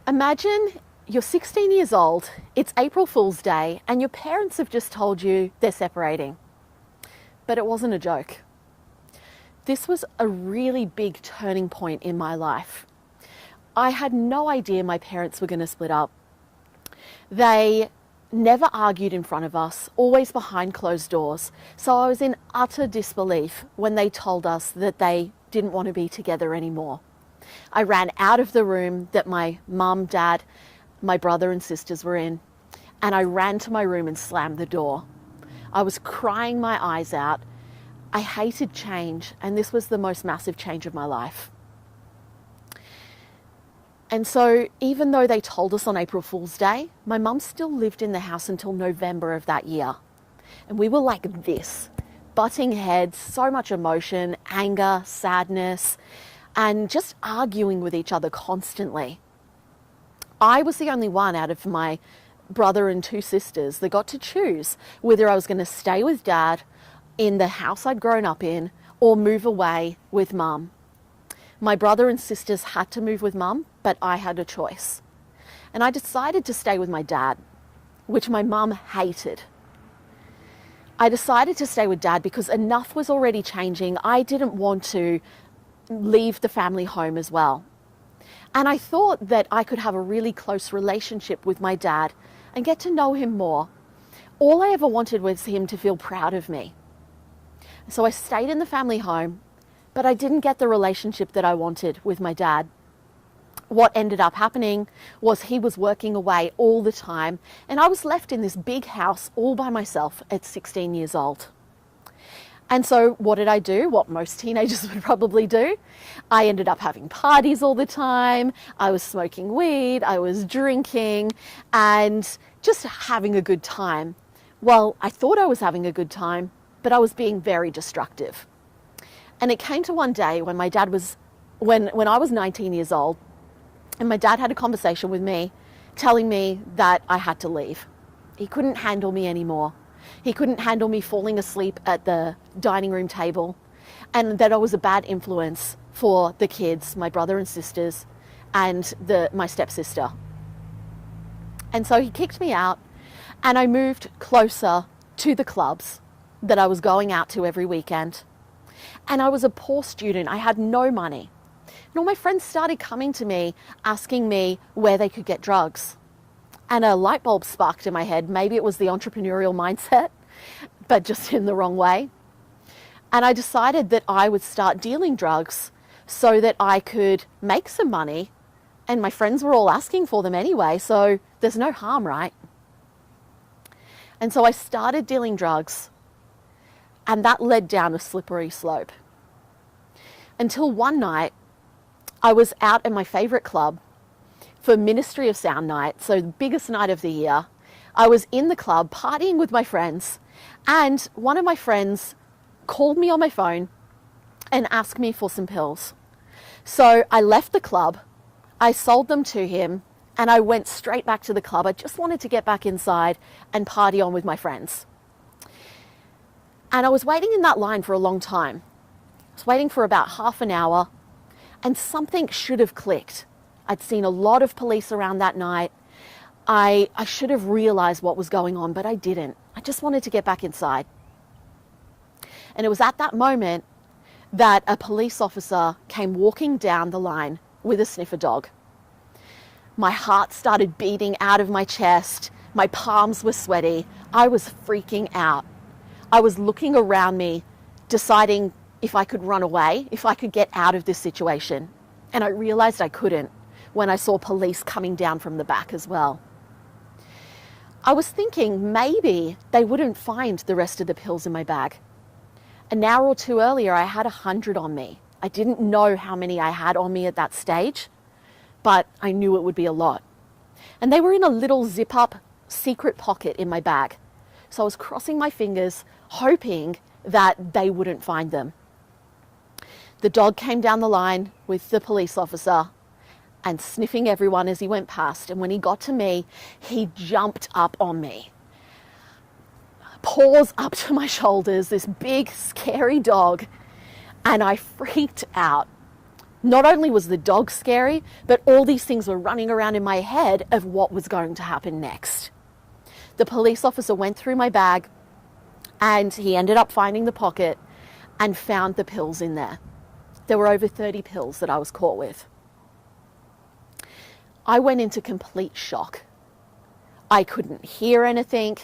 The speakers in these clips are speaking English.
Imagine you're 16 years old, it's April Fool's Day, and your parents have just told you they're separating. But it wasn't a joke. This was a really big turning point in my life. I had no idea my parents were going to split up. They never argued in front of us, always behind closed doors. So I was in utter disbelief when they told us that they didn't want to be together anymore. I ran out of the room that my mum, dad, my brother and sisters were in, and I ran to my room and slammed the door. I was crying my eyes out. I hated change, and this was the most massive change of my life. And so even though they told us on April Fool's Day, my mum still lived in the house until November of that year. And we were like this, butting heads, so much emotion, anger, sadness, and just arguing with each other constantly. I was the only one out of my brother and two sisters that got to choose whether I was going to stay with dad in the house I'd grown up in or move away with mum. My brother and sisters had to move with mum, but I had a choice. And I decided to stay with my dad, which my mum hated. I decided to stay with dad because enough was already changing. I didn't want to leave the family home as well. And I thought that I could have a really close relationship with my dad and get to know him more. All I ever wanted was him to feel proud of me. So I stayed in the family home, but I didn't get the relationship that I wanted with my dad. What ended up happening was he was working away all the time, and I was left in this big house all by myself at 16 years old. And so what did I do? What most teenagers would probably do. I ended up having parties all the time. I was smoking weed, I was drinking, and just having a good time. Well, I thought I was having a good time, but I was being very destructive. And it came to one day when my dad was, when I was 19 years old, and my dad had a conversation with me telling me that I had to leave. He couldn't handle me anymore. He couldn't handle me falling asleep at the dining room table, and that I was a bad influence for the kids, my brother and sisters, and my stepsister. And so he kicked me out, and I moved closer to the clubs that I was going out to every weekend. And I was a poor student. I had no money. And all my friends started coming to me, asking me where they could get drugs. And a light bulb sparked in my head. Maybe it was the entrepreneurial mindset, but just in the wrong way. And I decided that I would start dealing drugs so that I could make some money. And my friends were all asking for them anyway, so there's no harm, right? And so I started dealing drugs, and that led down a slippery slope. Until one night, I was out at my favorite club for Ministry of Sound night, so the biggest night of the year. I was in the club partying with my friends, and one of my friends called me on my phone and asked me for some pills. So I left the club, I sold them to him, and I went straight back to the club. I just wanted to get back inside and party on with my friends. And I was waiting in that line for a long time. I was waiting for about half an hour, and something should have clicked. I'd seen a lot of police around that night. I should have realized what was going on, but I didn't. I just wanted to get back inside. And it was at that moment that a police officer came walking down the line with a sniffer dog. My heart started beating out of my chest. My palms were sweaty. I was freaking out. I was looking around me, deciding if I could run away, if I could get out of this situation. And I realized I couldn't when I saw police coming down from the back as well. I was thinking maybe they wouldn't find the rest of the pills in my bag. An hour or two earlier, I had 100 on me. I didn't know how many I had on me at that stage, but I knew it would be a lot. And they were in a little zip-up secret pocket in my bag. So I was crossing my fingers, hoping that they wouldn't find them. The dog came down the line with the police officer and sniffing everyone as he went past. And when he got to me, he jumped up on me. Paws up to my shoulders, this big, scary dog. And I freaked out. Not only was the dog scary, but all these things were running around in my head of what was going to happen next. The police officer went through my bag and he ended up finding the pocket and found the pills in there. There were over 30 pills that I was caught with. I went into complete shock. I couldn't hear anything.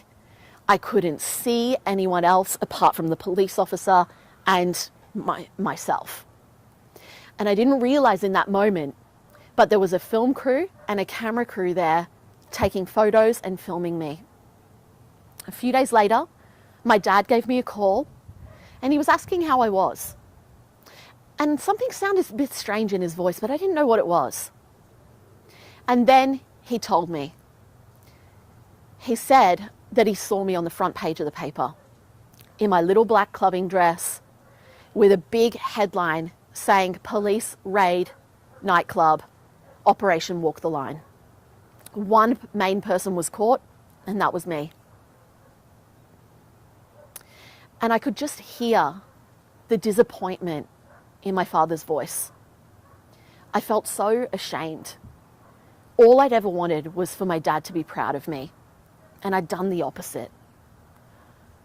I couldn't see anyone else apart from the police officer and myself. And I didn't realize in that moment, but there was a film crew and a camera crew there taking photos and filming me. A few days later, my dad gave me a call and he was asking how I was. And something sounded a bit strange in his voice, but I didn't know what it was. And then he told me. He said that he saw me on the front page of the paper in my little black clubbing dress with a big headline saying police raid nightclub, Operation Walk the Line. One main person was caught and that was me. And I could just hear the disappointment in my father's voice. I felt so ashamed. All I'd ever wanted was for my dad to be proud of me, and I'd done the opposite.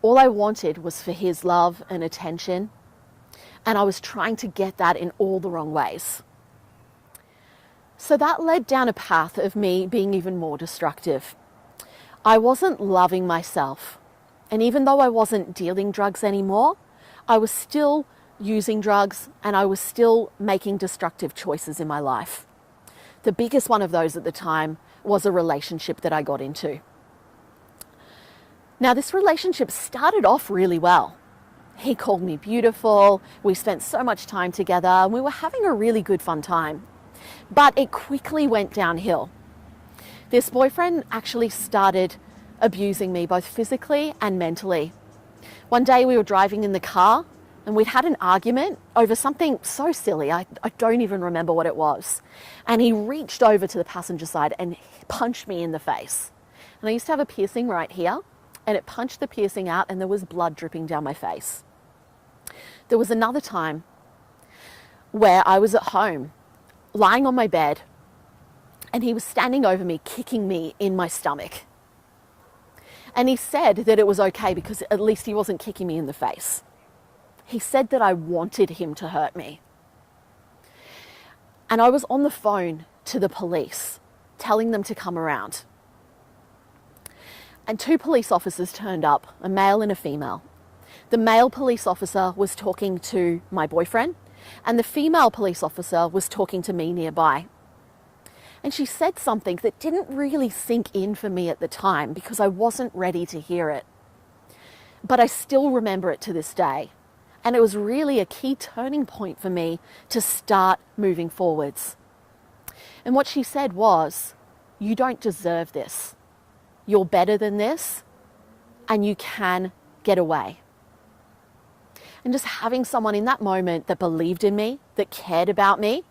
All I wanted was for his love and attention, and I was trying to get that in all the wrong ways. So that led down a path of me being even more destructive. I wasn't loving myself, and even though I wasn't dealing drugs anymore, I was still using drugs and I was still making destructive choices in my life. The biggest one of those at the time was a relationship that I got into. Now, this relationship started off really well. He called me beautiful, we spent so much time together, and we were having a really good fun time. But it quickly went downhill. This boyfriend actually started abusing me both physically and mentally. One day we were driving in the car and we'd had an argument over something so silly, I don't even remember what it was. And he reached over to the passenger side and punched me in the face. And I used to have a piercing right here, and it punched the piercing out and there was blood dripping down my face. There was another time where I was at home, lying on my bed, and he was standing over me, kicking me in my stomach. And he said that it was okay because at least he wasn't kicking me in the face. He said that I wanted him to hurt me. And I was on the phone to the police, telling them to come around. And two police officers turned up, a male and a female. The male police officer was talking to my boyfriend, and the female police officer was talking to me nearby. And she said something that didn't really sink in for me at the time because I wasn't ready to hear it. But I still remember it to this day. And it was really a key turning point for me to start moving forwards. And what she said was, you don't deserve this. You're better than this, and you can get away. And just having someone in that moment that believed in me, that cared about me,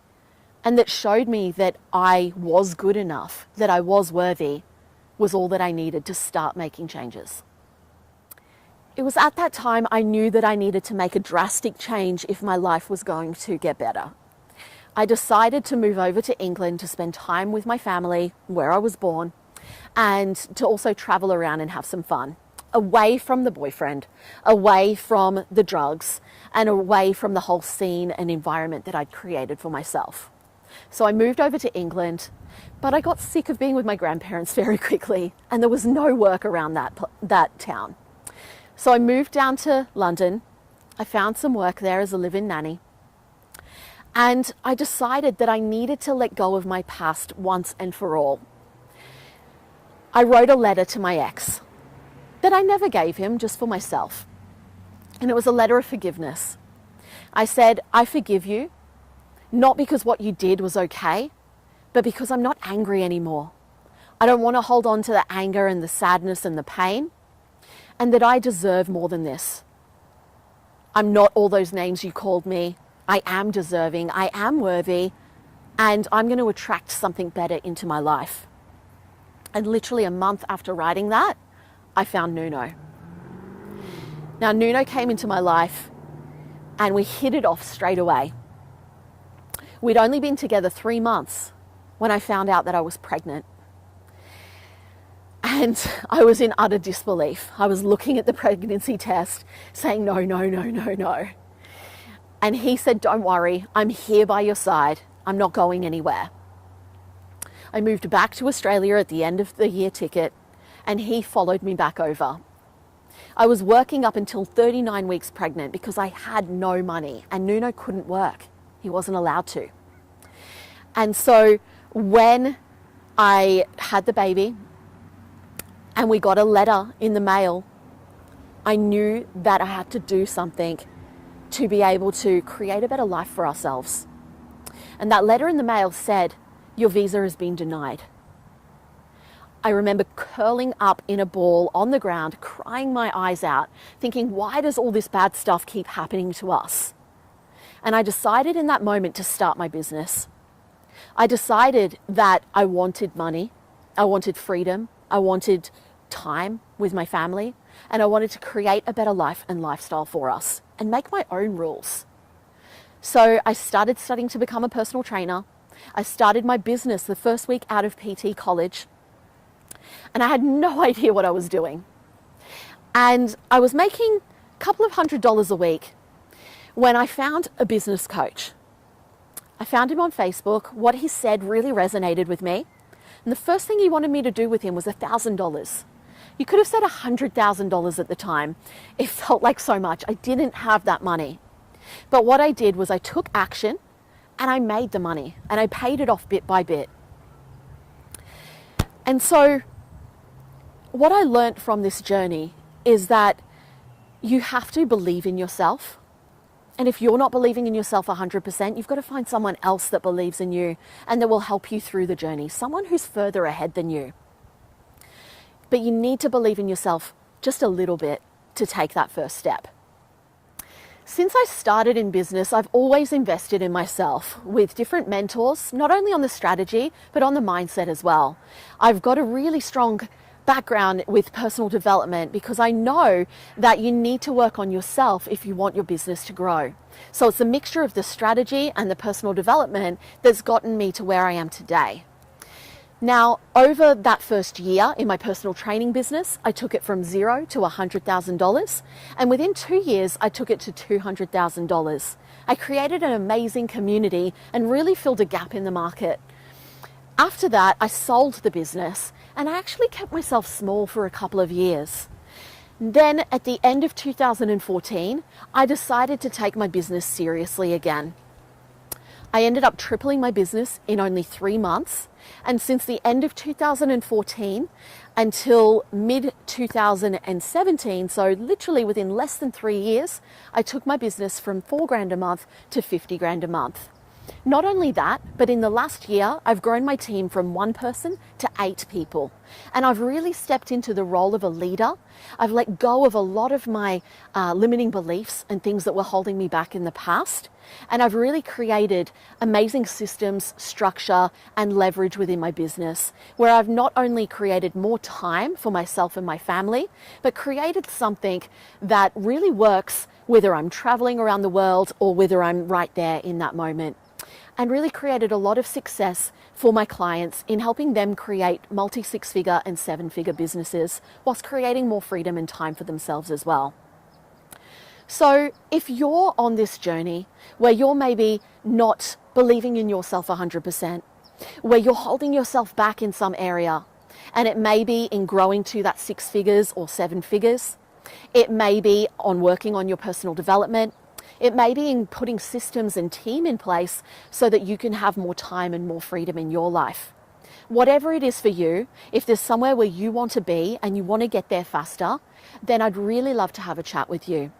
and that showed me that I was good enough, that I was worthy, was all that I needed to start making changes. It was at that time I knew that I needed to make a drastic change if my life was going to get better. I decided to move over to England to spend time with my family, where I was born, and to also travel around and have some fun. Away from the boyfriend, away from the drugs, and away from the whole scene and environment that I'd created for myself. So I moved over to England, but I got sick of being with my grandparents very quickly, and there was no work around that town. So I moved down to London. I found some work there as a live-in nanny. And I decided that I needed to let go of my past once and for all. I wrote a letter to my ex that I never gave him, just for myself. And it was a letter of forgiveness. I said, I forgive you, not because what you did was okay, but because I'm not angry anymore. I don't want to hold on to the anger and the sadness and the pain, and that I deserve more than this. I'm not all those names you called me. I am deserving, I am worthy, and I'm going to attract something better into my life. And literally a month after writing that, I found Nuno. Now, Nuno came into my life and we hit it off straight away. We'd only been together 3 months when I found out that I was pregnant. And I was in utter disbelief. I was looking at the pregnancy test saying, no, no, no, no, no. And he said, don't worry, I'm here by your side. I'm not going anywhere. I moved back to Australia at the end of the year ticket, and he followed me back over. I was working up until 39 weeks pregnant because I had no money, and Nuno couldn't work. He wasn't allowed to. And so when I had the baby and we got a letter in the mail, I knew that I had to do something to be able to create a better life for ourselves. And that letter in the mail said, your visa has been denied. I remember curling up in a ball on the ground, crying my eyes out, thinking, why does all this bad stuff keep happening to us? And I decided in that moment to start my business. I decided that I wanted money, I wanted freedom, I wanted time with my family, and I wanted to create a better life and lifestyle for us and make my own rules. So I started studying to become a personal trainer. I started my business the first week out of PT college, and I had no idea what I was doing. And I was making a couple of $100 a week when I found a business coach. I found him on Facebook. What he said really resonated with me. And the first thing he wanted me to do with him was $1,000. You could have said $100,000 at the time. It felt like so much. I didn't have that money. But what I did was I took action and I made the money and I paid it off bit by bit. And so what I learned from this journey is that you have to believe in yourself. And if you're not believing in yourself 100%, you've got to find someone else that believes in you and that will help you through the journey, someone who's further ahead than you. But you need to believe in yourself just a little bit to take that first step. Since I started in business, I've always invested in myself with different mentors, not only on the strategy, but on the mindset as well. I've got a really strong background with personal development because I know that you need to work on yourself if you want your business to grow. So it's a mixture of the strategy and the personal development that's gotten me to where I am today. Now, over that first year in my personal training business, I took it from $0 to $100,000. And within 2 years, I took it to $200,000. I created an amazing community and really filled a gap in the market. After that, I sold the business and I actually kept myself small for a couple of years. Then at the end of 2014, I decided to take my business seriously again. I ended up tripling my business in only 3 months. And since the end of 2014 until mid-2017, so literally within less than 3 years, I took my business from $4,000 a month to $50,000 a month. Not only that, but in the last year, I've grown my team from 1 person to 8 people. And I've really stepped into the role of a leader. I've let go of a lot of my limiting beliefs and things that were holding me back in the past. And I've really created amazing systems, structure, and leverage within my business, where I've not only created more time for myself and my family, but created something that really works whether I'm traveling around the world or whether I'm right there in that moment. And really created a lot of success for my clients in helping them create multi-6-figure and 7-figure businesses whilst creating more freedom and time for themselves as well. So if you're on this journey where you're maybe not believing in yourself 100%, where you're holding yourself back in some area, and it may be in growing to that 6 figures or 7 figures, it may be on working on your personal development, it may be in putting systems and team in place so that you can have more time and more freedom in your life. Whatever it is for you, if there's somewhere where you want to be and you want to get there faster, then I'd really love to have a chat with you.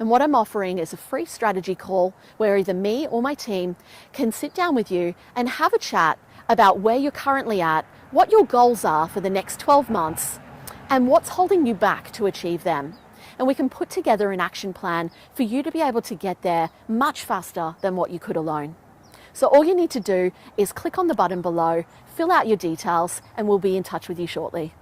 And what I'm offering is a free strategy call where either me or my team can sit down with you and have a chat about where you're currently at, what your goals are for the next 12 months, and what's holding you back to achieve them. And we can put together an action plan for you to be able to get there much faster than what you could alone. So all you need to do is click on the button below, fill out your details, and we'll be in touch with you shortly.